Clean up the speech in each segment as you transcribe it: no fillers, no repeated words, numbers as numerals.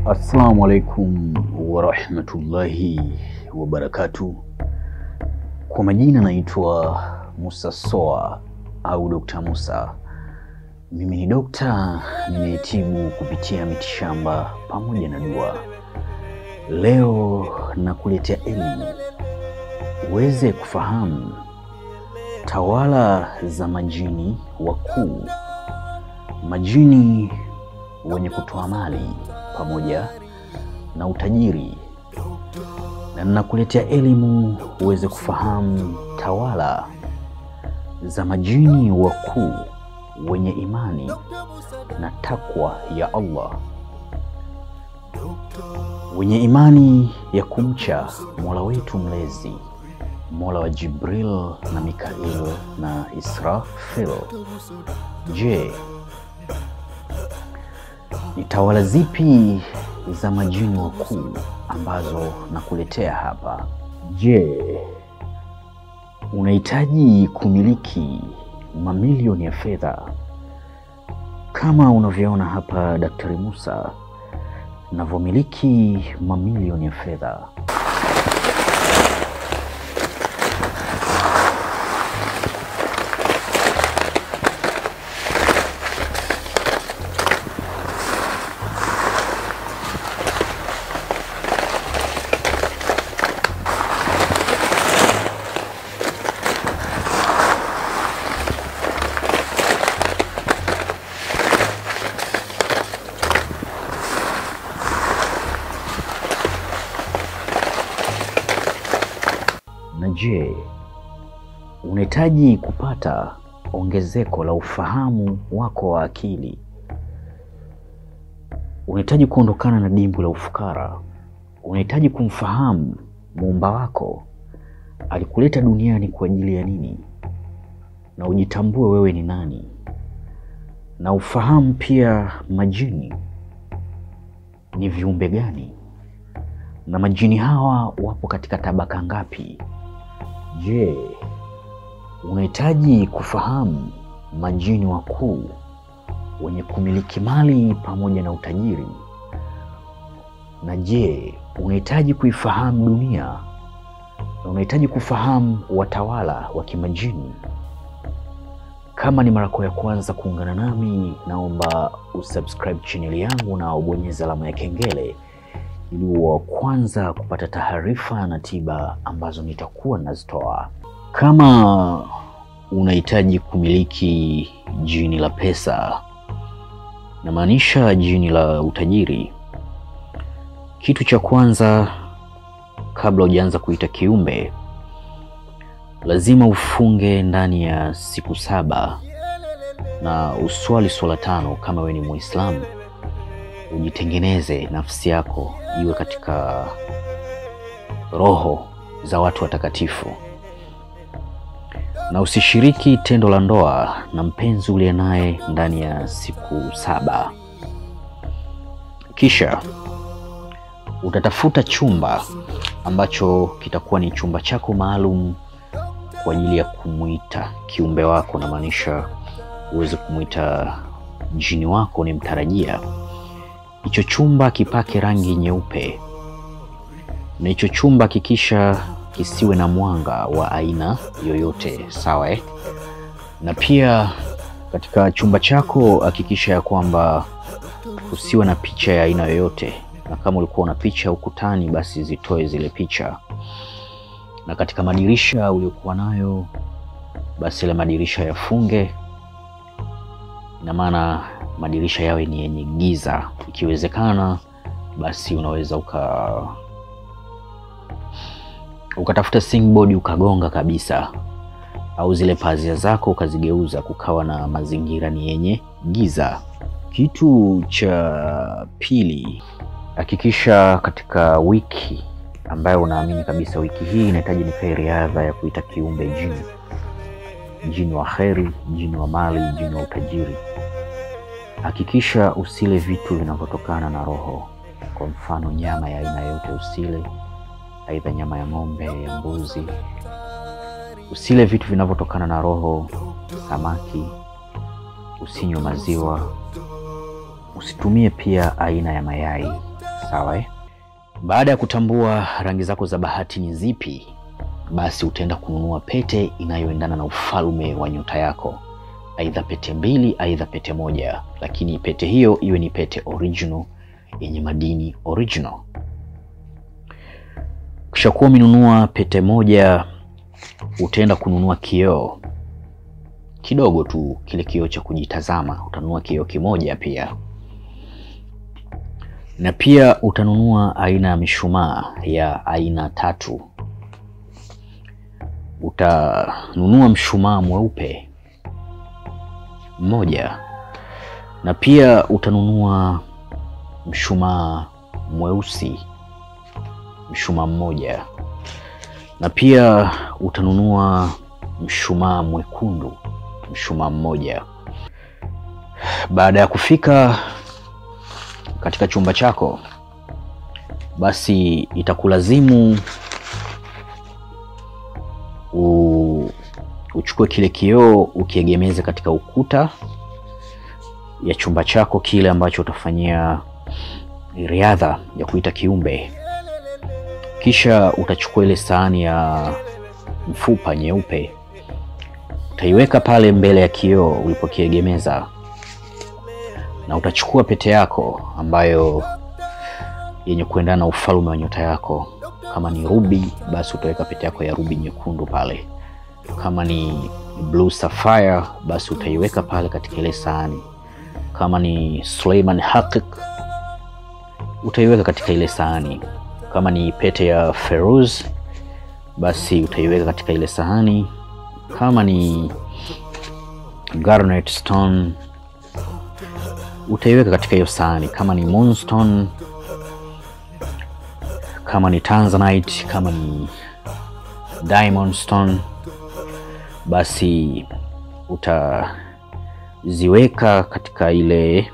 Assalamu alaikum warahmatullahi wabarakatuh. Kwa majina naitwa Musa Soa au Dr. Musa. Mimi ni dokta, nimehitimu kupitia mitishamba pamoja na dua. Leo nakuletea elimu uweze kufahamu tawala za majini wakuu, majini wenye kutoa mali pamoja na utajiri, na nakuletea elimu uweze kufahamu tawala za majini wakuu wenye imani na takwa ya Allah, wenye imani ya kumcha Mola wetu mlezi, Mola wa Jibril na Mikail na Israfil. Je, ni tawala zipi za majini wakuu ambazo nakuletea hapa? Je, unahitaji kumiliki mamilioni ya fedha kama unavyoona hapa Daktari Musa navyomiliki mamilioni ya fedha? Na je, unahitaji kupata ongezeko la ufahamu wako wa akili? Unahitaji kuondokana na dimbwi la ufukara? Unahitaji kumfahamu Muumba wako alikuleta duniani kwa ajili ya nini, na ujitambue wewe ni nani, na ufahamu pia majini ni viumbe gani, na majini hawa wapo katika tabaka ngapi? Je, unahitaji kufahamu majini wakuu wenye kumiliki mali pamoja na utajiri? Na je, unahitaji kuifahamu dunia na unahitaji kufahamu watawala wa kimajini? Kama ni mara ya kwanza kuungana nami, naomba usubscribe channel yangu na ubonyeze alama ya kengele ili wa kwanza kupata taarifa na tiba ambazo nitakuwa nazitoa. Kama unahitaji kumiliki jini la pesa, na maanisha jini la utajiri, kitu cha kwanza kabla hujaanza kuita kiumbe, lazima ufunge ndani ya siku 7 na uswali swala 5 kama wewe ni Muislamu. Ujitengeneze nafsi yako iwe katika roho za watu watakatifu, na usishiriki tendo la ndoa na mpenzi uliye naye ndani ya siku 7. Kisha utatafuta chumba ambacho kitakuwa ni chumba chako maalum kwa ajili ya kumuita kiumbe wako, na maanisha uweze kumuita jini wako ni mtarajia. Hicho chumba kipake rangi nyeupe, na hicho chumba hakikisha kisiwe na mwanga wa aina yoyote, sawa Na pia katika chumba chako hakikisha ya kwamba usiwe na picha ya aina yoyote, na kama ulikuwa na picha ukutani basi zitoe zile picha. Na katika madirisha uliokuwa nayo basi ile madirisha yafunge, na maana madirisha yawe ni yenye giza. Ikiwezekana basi unaweza ukatafuta singboard ukagonga kabisa, au zile pazia zako ukazigeuza kukawa na mazingira ni yenye giza. Kitu cha pili, hakikisha katika wiki ambayo unaamini kabisa wiki hii inahitaji nikae riadha ya kuita kiumbe jini, jini wa kheri, jini wa mali, jini wa utajiri, hakikisha usile vitu vinavyotokana na roho. Kwa mfano nyama ya aina yote usile, aidha nyama ya ng'ombe, ya mbuzi. Usile vitu vinavyotokana na roho, samaki, usinywe maziwa, usitumie pia aina ya mayai, Sawa Baada ya kutambua rangi zako za bahati ni zipi, basi utaenda kununua pete inayoendana na ufalme wa nyota yako. Aidha pete 2, aidha pete 1, lakini pete hiyo iwe ni pete original yenye madini original. Kisha kuwa umenunua pete 1, utaenda kununua kioo kidogo tu, kile kioo cha kujitazama. Utanunua kioo kimoja pia. Na pia utanunua aina ya mishumaa ya aina 3. Utanunua mshumaa mweupe 1, na pia utanunua mshumaa mweusi mshumaa 1, na pia utanunua mshumaa mwekundu mshumaa 1. Baada ya kufika katika chumba chako, basi itakulazimu uchukue kile kioo ukiegemeze katika ukuta ya chumba chako kile ambacho utafanyia riadha ya kuita kiumbe. Kisha utachukua ile sahani ya mfupa nyeupe, utaiweka pale mbele ya kioo ulipokiegemeza, na utachukua pete yako ambayo yenye kuendana na ufalme wa nyota yako. Kama ni ruby, basi utaweka pete yako ya ruby nyekundu pale. Kama ni blue sapphire, basi utaiweka pale katika ile sahani. Kama ni Suleiman Hakik, utaiweka katika ile sahani. Kama ni pete ya Feruz, basi utaiweka katika ile sahani. Kama ni Garnet Stone, utaiweka katika hiyo sahani. Kama ni Moonstone, kama ni Tanzanite, kama ni Diamond Stone, basi utaziweka katika ile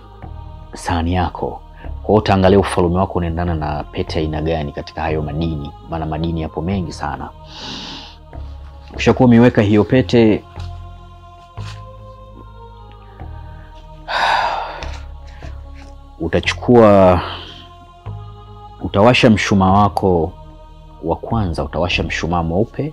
sahani yako. Kwa utaangalia ufalme wako unaendana na pete aina gani katika hayo madini, maana madini yapo mengi sana. Ukishakuwa umeweka hiyo pete, utawasha mshumaa wako wa kwanza. Utawasha mshumaa mweupe,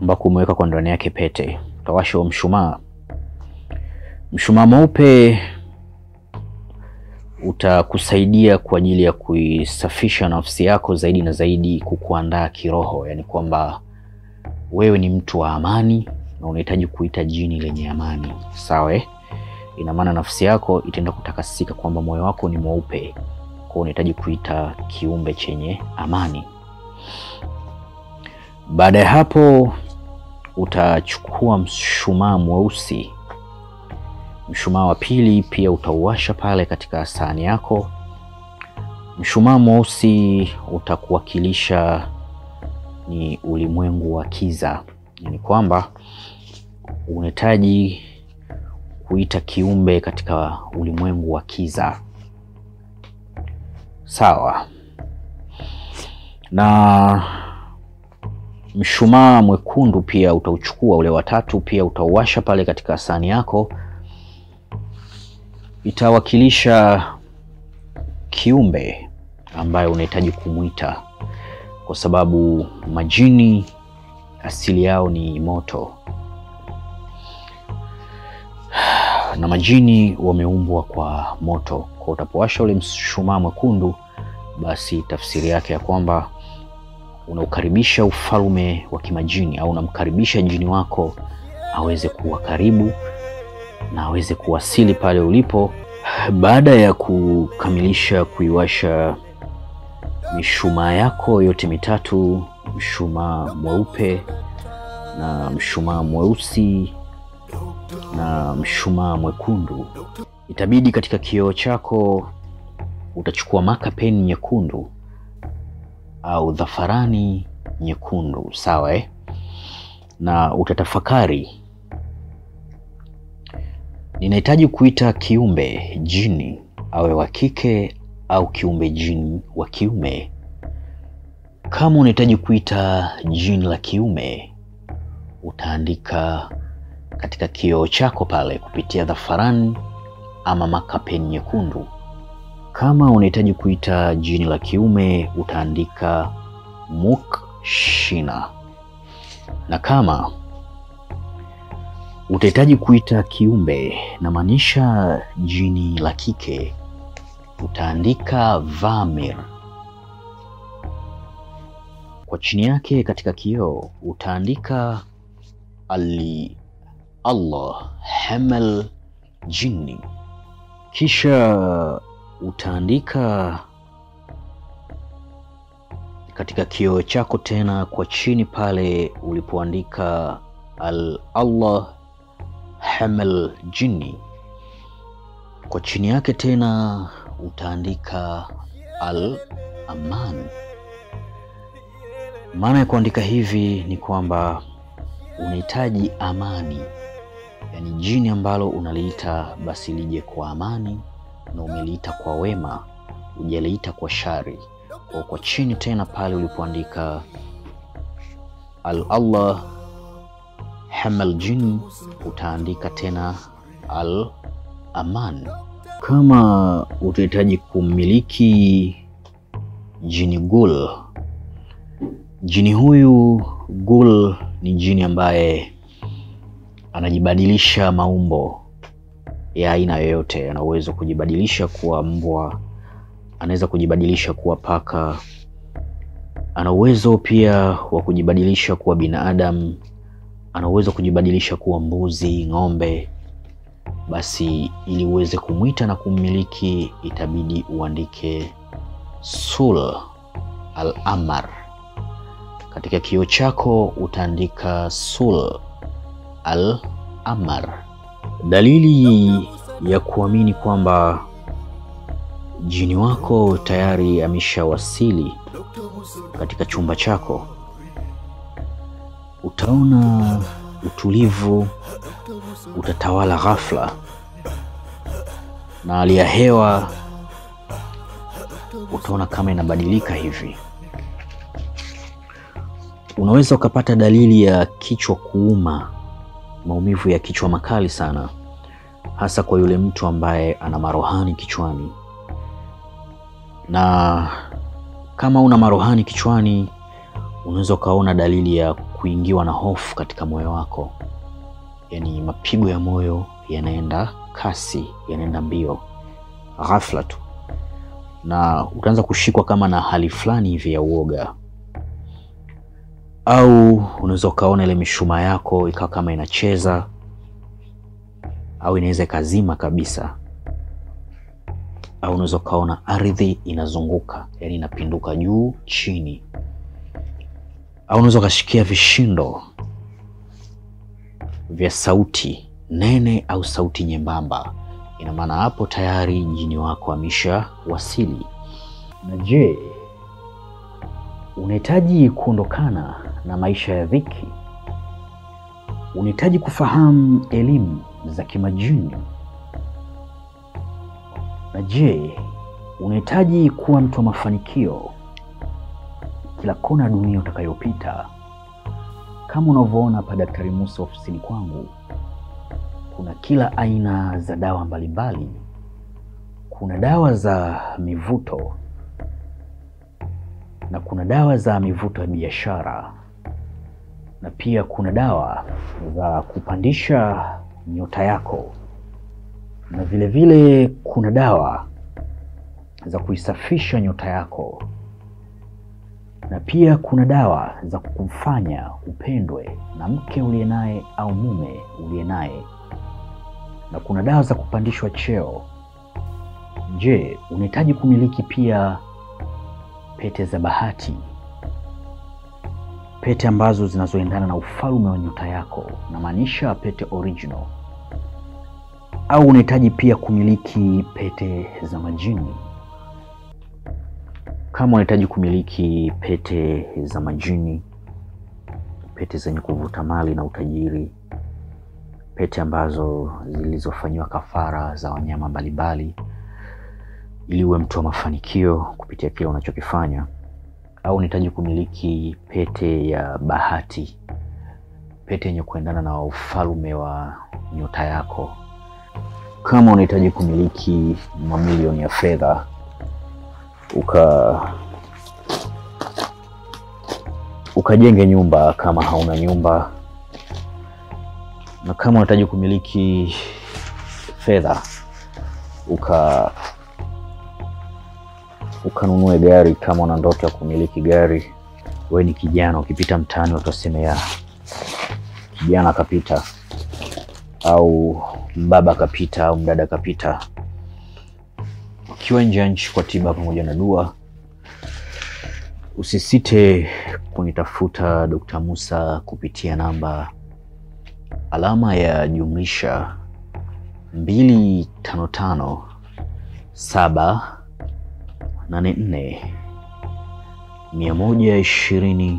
ambako umeweka kwa ndani yake pete. Utawasha huo mshumaa mweupe. Utakusaidia kwa ajili ya kuisafisha nafsi yako zaidi na zaidi, kukuandaa kiroho. Yani kwamba wewe ni mtu wa amani na unahitaji kuita jini lenye amani. Sawa Ina maana nafsi yako itaenda kutakasika, kwamba moyo wako ni mweupe, kwa unahitaji kuita kiumbe chenye amani. Baada ya hapo, utachukua mshumaa mweusi. Mshumaa wa pili pia utauwasha pale katika sahani yako. Mshumaa mweusi utakuwakilisha ni ulimwengu wa kiza. Yani kwamba unahitaji kuita kiumbe katika ulimwengu wa kiza. Sawa. Na mshumaa mwekundu pia utauchukua, ule wa 3 pia utauwasha pale katika sahani yako. Itawakilisha kiumbe ambaye unahitaji kumuita, kwa sababu majini asili yao ni moto, na majini wameumbwa kwa moto. Kwa utapowasha ule mshumaa mwekundu, basi tafsiri yake ya kwamba unaukaribisha ufalme wa kimajini, au unamkaribisha jini wako aweze kuwa karibu na aweze kuwasili pale ulipo. Baada ya kukamilisha kuiwasha mishumaa yako yote 3, mshumaa mweupe na mshumaa mweusi na mshumaa mwekundu, itabidi katika kioo chako utachukua maka pen nyekundu au dhafarani nyekundu. Sawa Na utatafakari, ninahitaji kuita kiumbe jini awe wa kike au kiumbe jini wa kiume. Kama unahitaji kuita jini la kiume, utaandika katika kioo chako pale kupitia dhafarani ama makapeni nyekundu. Kama unahitaji kuita jini la kiume utaandika Mukshina, na kama utahitaji kuita kiumbe na maanisha jini la kike utaandika Vamir. Kwa chini yake katika kioo utaandika Allah Hamal Jinni, kisha utaandika katika kioo chako tena kwa chini pale ulipoandika Allah Hamal Jinni, kwa chini yake tena utaandika Al-Aman. Maana ya kuandika hivi ni kwamba unahitaji amani, yani jini ambalo unaliita basi lije kwa amani, na umeliita kwa wema, hujaliita kwa shari. Kwa chini tena pale ulipoandika Allah Hamal Jinn utaandika tena Al-Aman. Kama utahitaji kumiliki jini Ghul, jini huyu Ghul ni jini ambaye anajibadilisha maumbo ya aina yoyote. Ana uwezo kujibadilisha kuwa mbwa, anaweza kujibadilisha kuwa paka, ana uwezo pia wa kujibadilisha kuwa binadamu, ana uwezo kujibadilisha kuwa mbuzi, ng'ombe. Basi ili uweze kumwita na kummiliki itabidi uandike Sul Al-Amar. Katika kioo chako utaandika Sul Al-Amar. Dalili ya kuamini kwamba jini wako tayari ameshawasili katika chumba chako, utaona utulivu utatawala ghafla, na hali ya hewa utaona kama inabadilika hivi. Unaweza ukapata dalili ya kichwa kuuma, maumivu ya kichwa makali sana, hasa kwa yule mtu ambaye ana marohani kichwani. Na kama una marohani kichwani, unaweza ukaona dalili ya kuingiwa na hofu katika moyo wako, yani mapigo ya moyo yanaenda kasi, yanaenda mbio ghafla tu, na utaanza kushikwa kama na hali fulani hivi ya uoga. Au unaweza ukaona ile mishumaa yako ikawa kama inacheza, au inaweza ikazima kabisa. Au unaweza ukaona ardhi inazunguka, yani inapinduka juu chini. Au unaweza ukashikia vishindo vya sauti nene au sauti nyembamba. Ina maana hapo tayari jini wako amesha wasili. Na je, unahitaji kuondokana na maisha ya dhiki? Unahitaji kufahamu elimu za kimajini? Na je, unahitaji kuwa mtu wa mafanikio kila kona dunia utakayopita? Kama unavyoona hapa Daktari Musa ofisini kwangu, kuna kila aina za dawa mbalimbali. Kuna dawa za mivuto na kuna dawa za mivuto ya biashara, na pia kuna dawa za kupandisha nyota yako, na vile vile kuna dawa za kuisafisha nyota yako, na pia kuna dawa za kukufanya upendwe na mke uliye naye au mume uliye naye, na kuna dawa za kupandishwa cheo. Je, unahitaji kumiliki pia pete za bahati, pete ambazo zinazoendana na ufalme wa nyota yako, na maanisha pete original? Au unahitaji pia kumiliki pete za majini? Kama unahitaji kumiliki pete za majini, pete zenye kuvuta mali na utajiri, pete ambazo zilizofanywa kafara za wanyama mbalimbali ili uwe mtu wa mafanikio kupitia kile unachokifanya, au unahitaji kumiliki pete ya bahati, pete yenye kuendana na ufalme wa nyota yako. Kama unahitaji kumiliki mamilioni ya fedha, ukajenge nyumba kama hauna nyumba, na kama unahitaji kumiliki fedha, ukanunue gari kama una ndoto ya kumiliki gari. Wewe ni kijana, ukipita mtaani utasema ya kijana kapita, au baba kapita, au mdada kapita. Ukiwa nje ya nchi kwa tiba pamoja na dua, usisite kunitafuta Dr. Musa kupitia namba +255 784 120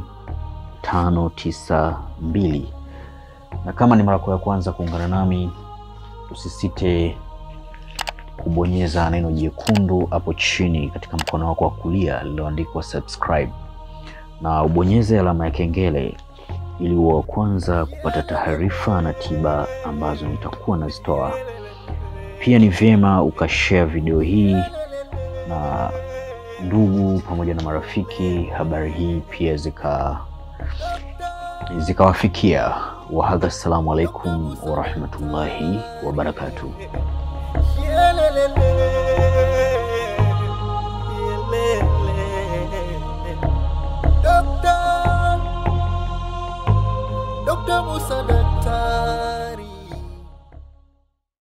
592. Na kama ni mara ya kwanza kuungana nami, usisite kubonyeza neno jekundu hapo chini katika mkono wako wa kulia lililoandikwa subscribe, na ubonyeze alama ya kengele ili uwe wa kwanza kupata taarifa na tiba ambazo nitakuwa nazitoa. Pia ni vyema ukashare video hii na ndugu pamoja na marafiki, habari hii pia zikawafikia. Wa hadha, assalamu alaikum wa rahmatullahi wa barakatuh.